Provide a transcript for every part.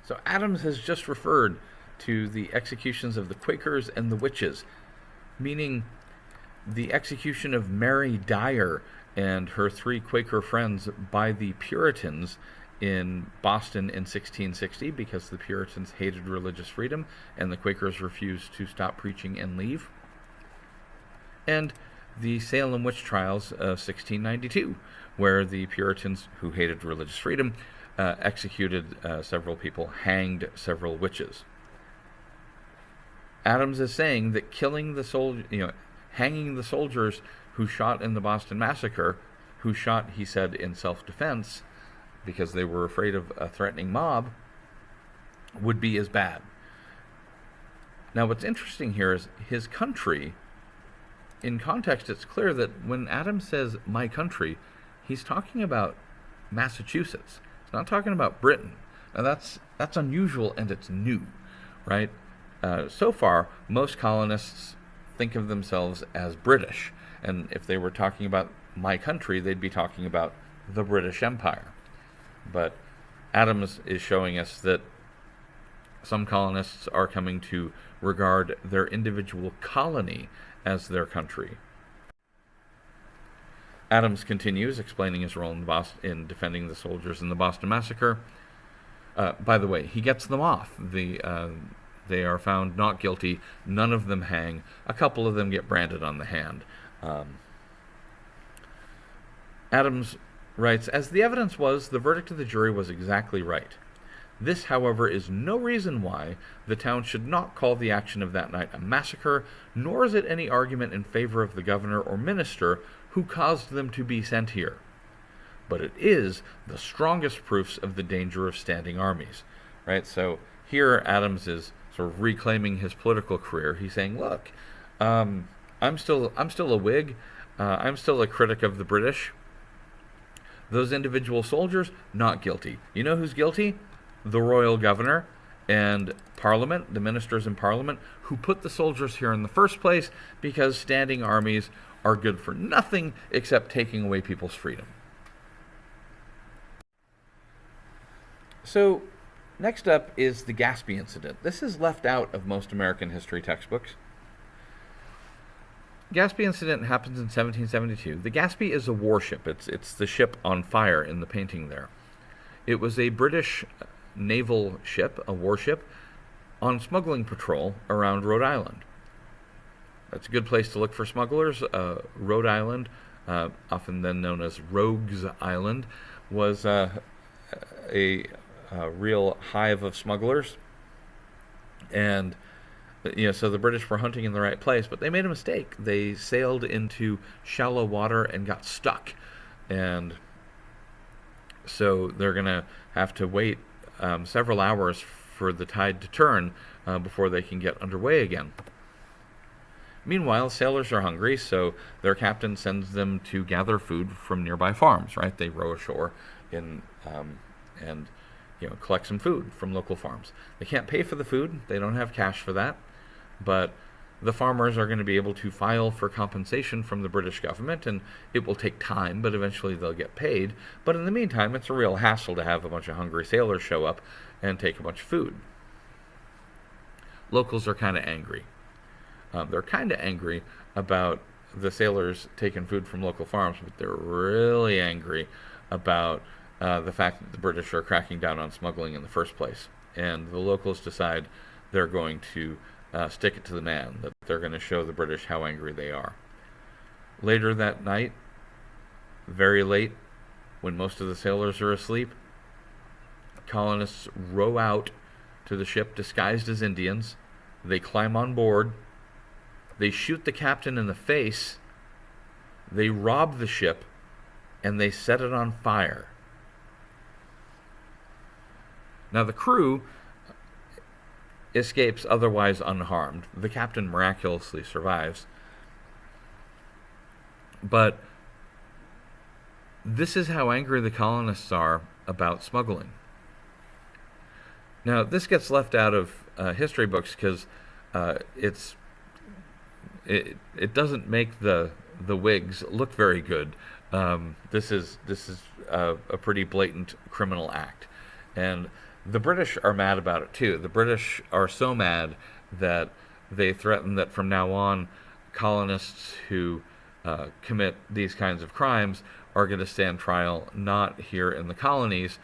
So Adams has just referred to the executions of the Quakers and the witches, meaning the execution of Mary Dyer and her 3 Quaker friends by the Puritans in Boston in 1660 because the Puritans hated religious freedom and the Quakers refused to stop preaching and leave. And the Salem witch trials of 1692, where the Puritans, who hated religious freedom, executed several people, hanged several witches. Adams is saying that hanging the soldiers who shot in the Boston Massacre, who shot, he said, in self-defense because they were afraid of a threatening mob, would be as bad. Now, what's interesting here is his country. In context, it's clear that when Adams says my country, he's talking about Massachusetts. He's not talking about Britain. Now, that's unusual and it's new, right? So far, most colonists think of themselves as British. And if they were talking about my country, they'd be talking about the British Empire. But Adams is showing us that some colonists are coming to regard their individual colony as their country. Adams continues, explaining his role in defending the soldiers in the Boston Massacre. By the way, he gets them off. They are found not guilty. None of them hang. A couple of them get branded on the hand. Adams writes, as the evidence was, the verdict of the jury was exactly right. This, however, is no reason why the town should not call the action of that night a massacre, nor is it any argument in favor of the governor or minister who caused them to be sent here. But it is the strongest proofs of the danger of standing armies. Right? So here Adams is sort of reclaiming his political career. He's saying, look, I'm still a Whig. I'm still a critic of the British. Those individual soldiers, not guilty. You know who's guilty? The royal governor and Parliament, the ministers in Parliament, who put the soldiers here in the first place because standing armies are good for nothing except taking away people's freedom. So, next up is the Gaspee incident. This is left out of most American history textbooks. Gaspee incident happens in 1772. The Gaspee is a warship. It's the ship on fire in the painting there. It was a British naval ship, a warship, on smuggling patrol around Rhode Island. That's a good place to look for smugglers. Rhode Island, often then known as Rogues Island, was a real hive of smugglers. And so the British were hunting in the right place, but they made a mistake. They sailed into shallow water and got stuck. And so they're going to have to wait several hours for the tide to turn before they can get underway again. Meanwhile, sailors are hungry, so their captain sends them to gather food from nearby farms, right? They row ashore and collect some food from local farms. They can't pay for the food. They don't have cash for that. But the farmers are going to be able to file for compensation from the British government, and it will take time, but eventually they'll get paid. But in the meantime, it's a real hassle to have a bunch of hungry sailors show up and take a bunch of food. Locals are kind of angry. They're kind of angry about the sailors taking food from local farms, but they're really angry about the fact that the British are cracking down on smuggling in the first place. And the locals decide they're going to stick it to the man, that they're going to show the British how angry they are. Later that night, very late, when most of the sailors are asleep, colonists row out to the ship disguised as Indians. They climb on board. They shoot the captain in the face. They rob the ship, and they set it on fire. Now the crew escapes otherwise unharmed. The captain miraculously survives. But this is how angry the colonists are about smuggling. Now, this gets left out of history books because it doesn't make the Whigs look very good. This is a pretty blatant criminal act, and The British are mad about it too. The British are so mad that they threaten that from now on, colonists who commit these kinds of crimes are going to stand trial not here in the colonies,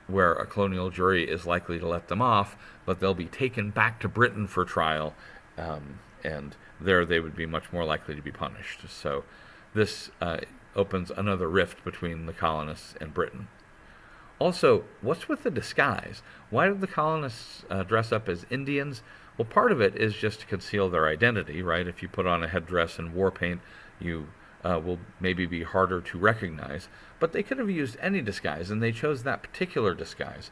where a colonial jury is likely to let them off, but they'll be taken back to Britain for trial, and there they would be much more likely to be punished. So this opens another rift between the colonists and Britain. Also, what's with the disguise? Why did the colonists dress up as Indians? Well, part of it is just to conceal their identity, right? If you put on a headdress and war paint, you will maybe be harder to recognize. But they could have used any disguise, and they chose that particular disguise.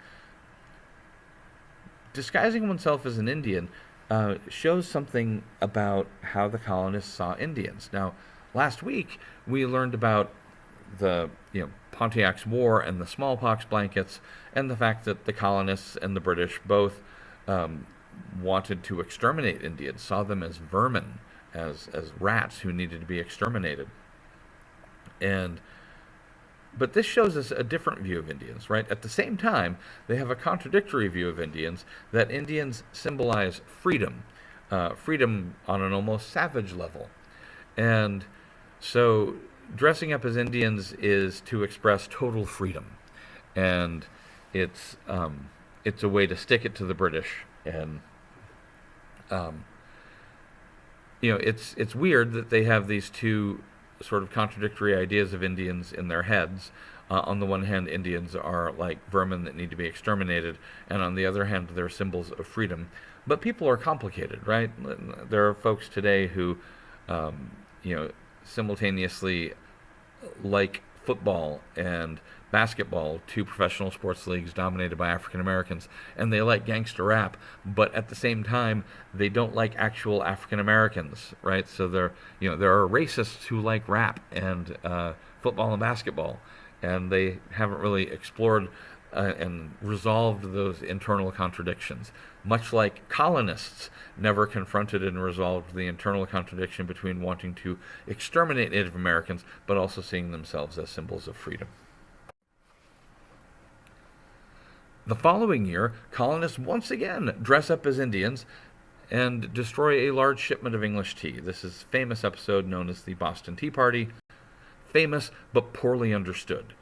Disguising oneself as an Indian shows something about how the colonists saw Indians. Now, last week we learned about the Pontiac's War and the smallpox blankets, and the fact that the colonists and the British both wanted to exterminate Indians, saw them as vermin, as rats who needed to be exterminated. But this shows us a different view of Indians, right? At the same time, they have a contradictory view of Indians, that Indians symbolize freedom, freedom on an almost savage level. And so dressing up as Indians is to express total freedom, and it's a way to stick it to the British. And it's weird that they have these two sort of contradictory ideas of Indians in their heads. On the one hand, Indians are like vermin that need to be exterminated, and on the other hand, they're symbols of freedom. But people are complicated, right? There are folks today who, simultaneously like football and basketball, two professional sports leagues dominated by African Americans, and they like gangster rap, but at the same time they don't like actual African Americans, right? So there are racists who like rap and football and basketball, and they haven't really explored and resolved those internal contradictions. Much like colonists never confronted and resolved the internal contradiction between wanting to exterminate Native Americans, but also seeing themselves as symbols of freedom. The following year, colonists once again dress up as Indians and destroy a large shipment of English tea. This is a famous episode known as the Boston Tea Party. Famous, but poorly understood.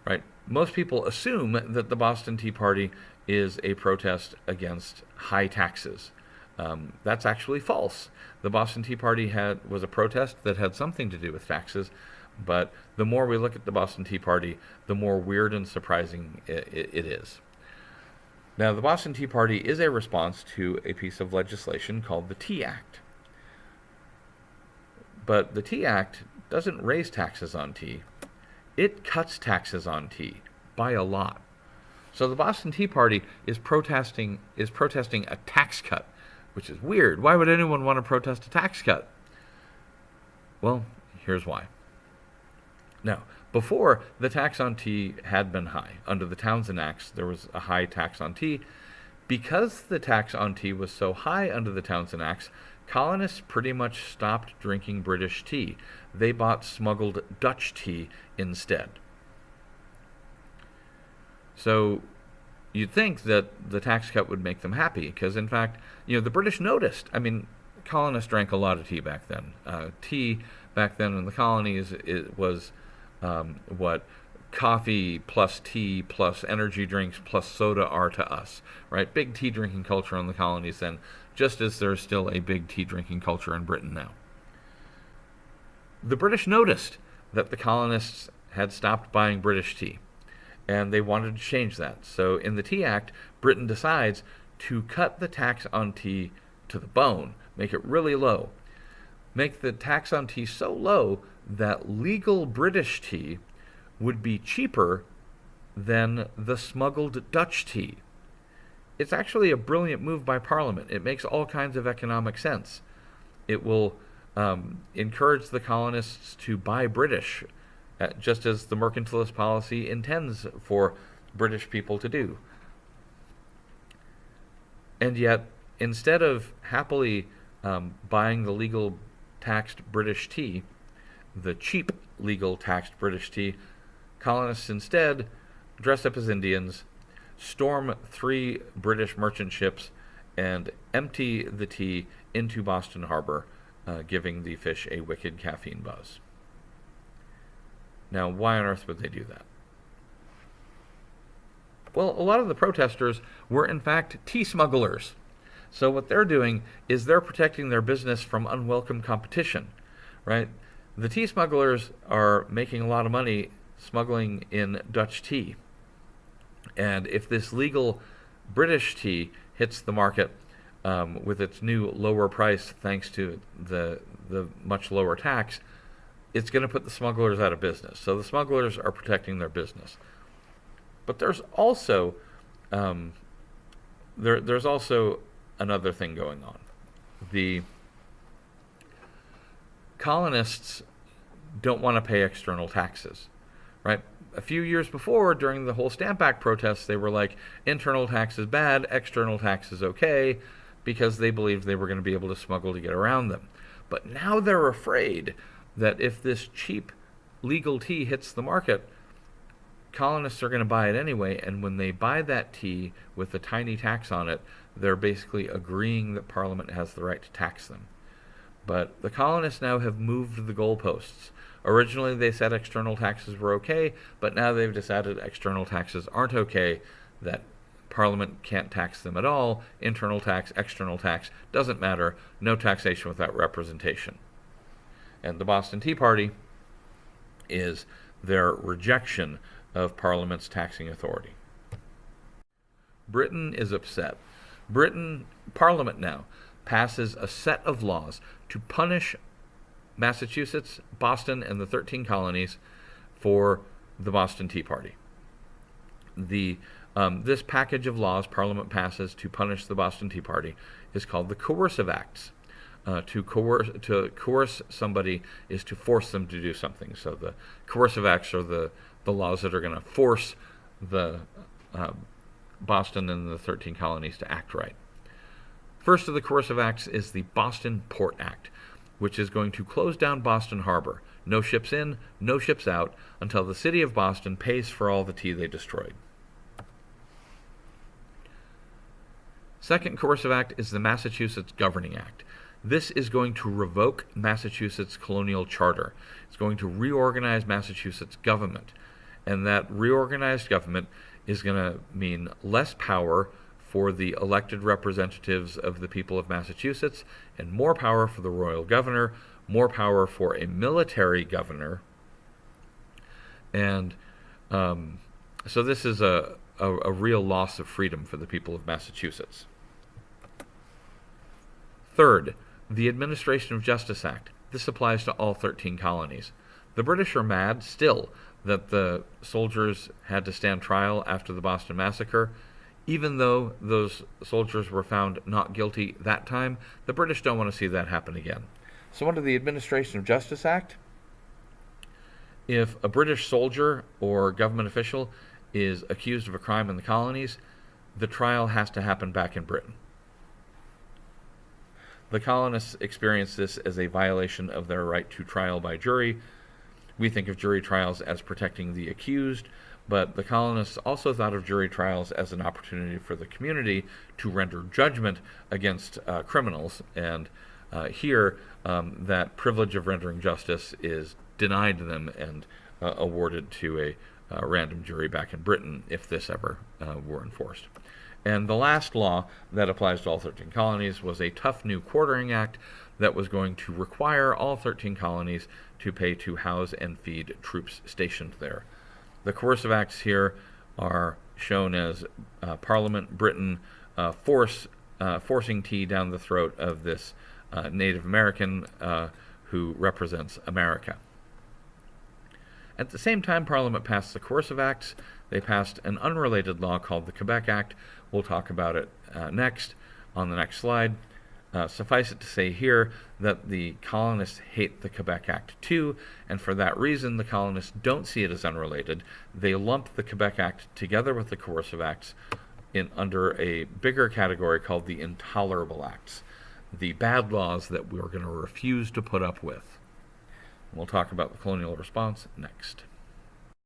Right? Most people assume that the Boston Tea Party is a protest against high taxes. That's actually false. The Boston Tea Party was a protest that had something to do with taxes, but the more we look at the Boston Tea Party, the more weird and surprising it is. Now, the Boston Tea Party is a response to a piece of legislation called the Tea Act. But the Tea Act doesn't raise taxes on tea. It cuts taxes on tea by a lot. So the Boston Tea Party is protesting a tax cut, which is weird. Why would anyone want to protest a tax cut? Well, here's why. Now, before, the tax on tea had been high. Under the Townshend Acts, there was a high tax on tea. Because the tax on tea was so high under the Townshend Acts, colonists pretty much stopped drinking British tea. They bought smuggled Dutch tea instead. So you'd think that the tax cut would make them happy, because in fact, the British noticed. I mean, colonists drank a lot of tea back then. Tea back then in the colonies was what coffee plus tea plus energy drinks plus soda are to us, right? Big tea drinking culture in the colonies then, just as there's still a big tea drinking culture in Britain now. The British noticed that the colonists had stopped buying British tea, and they wanted to change that. So in the Tea Act, Britain decides to cut the tax on tea to the bone, make it really low. Make the tax on tea so low that legal British tea would be cheaper than the smuggled Dutch tea. It's actually a brilliant move by Parliament. It makes all kinds of economic sense. It will encourage the colonists to buy British, just as the mercantilist policy intends for British people to do. And yet, instead of happily buying the legal taxed British tea, the cheap legal taxed British tea, colonists instead dress up as Indians, storm 3 British merchant ships, and empty the tea into Boston Harbor, giving the fish a wicked caffeine buzz. Now, why on earth would they do that? Well, a lot of the protesters were in fact tea smugglers. So what they're doing is they're protecting their business from unwelcome competition, right? The tea smugglers are making a lot of money smuggling in Dutch tea. And if this legal British tea hits the market with its new lower price thanks to the much lower tax, it's going to put the smugglers out of business. So the smugglers are protecting their business. But there's also there's also another thing going on. The colonists don't want to pay external taxes, right? A few years before, during the whole Stamp Act protests, they were like, internal tax is bad, external tax is okay, because they believed they were going to be able to smuggle to get around them. But now they're afraid that if this cheap legal tea hits the market, colonists are going to buy it anyway, and when they buy that tea with a tiny tax on it, they're basically agreeing that Parliament has the right to tax them. But the colonists now have moved the goalposts. Originally they said external taxes were okay, but now they've decided external taxes aren't okay, that Parliament can't tax them at all. Internal tax, external tax, doesn't matter. No taxation without representation. And the Boston Tea Party is their rejection of Parliament's taxing authority. Britain is upset. Parliament now passes a set of laws to punish Massachusetts, Boston, and the 13 colonies for the Boston Tea Party. This package of laws Parliament passes to punish the Boston Tea Party is called the Coercive Acts. To coerce somebody is to force them to do something. So the Coercive Acts are the laws that are going to force the Boston and the 13 colonies to act right. First of the Coercive Acts is the Boston Port Act, which is going to close down Boston Harbor. No ships in, no ships out, until the city of Boston pays for all the tea they destroyed. Second Coercive Act is the Massachusetts Governing Act. This is going to revoke Massachusetts' colonial charter. It's going to reorganize Massachusetts' government. And that reorganized government is going to mean less power for the elected representatives of the people of Massachusetts, and more power for the royal governor, more power for a military governor. And so this is a real loss of freedom for the people of Massachusetts. Third, the Administration of Justice Act. This applies to all 13 colonies. The British are mad still that the soldiers had to stand trial after the Boston Massacre. Even though those soldiers were found not guilty that time, the British don't want to see that happen again. So under the Administration of Justice Act, if a British soldier or government official is accused of a crime in the colonies, the trial has to happen back in Britain. The colonists experience this as a violation of their right to trial by jury. We think of jury trials as protecting the accused, but the colonists also thought of jury trials as an opportunity for the community to render judgment against criminals. And here, that privilege of rendering justice is denied them and awarded to a random jury back in Britain if this ever were enforced. And the last law that applies to all 13 colonies was a Tough New Quartering Act that was going to require all 13 colonies to pay to house and feed troops stationed there. The coercive acts here are shown as Parliament, Britain, forcing tea down the throat of this Native American who represents America. At the same time Parliament passed the coercive acts, they passed an unrelated law called the Quebec Act. We'll talk about it next on the next slide. Suffice it to say here that the colonists hate the Quebec Act too, and for that reason the colonists don't see it as unrelated. They lump the Quebec Act together with the coercive acts under a bigger category called the intolerable acts, the bad laws that we're going to refuse to put up with. We'll talk about the colonial response next.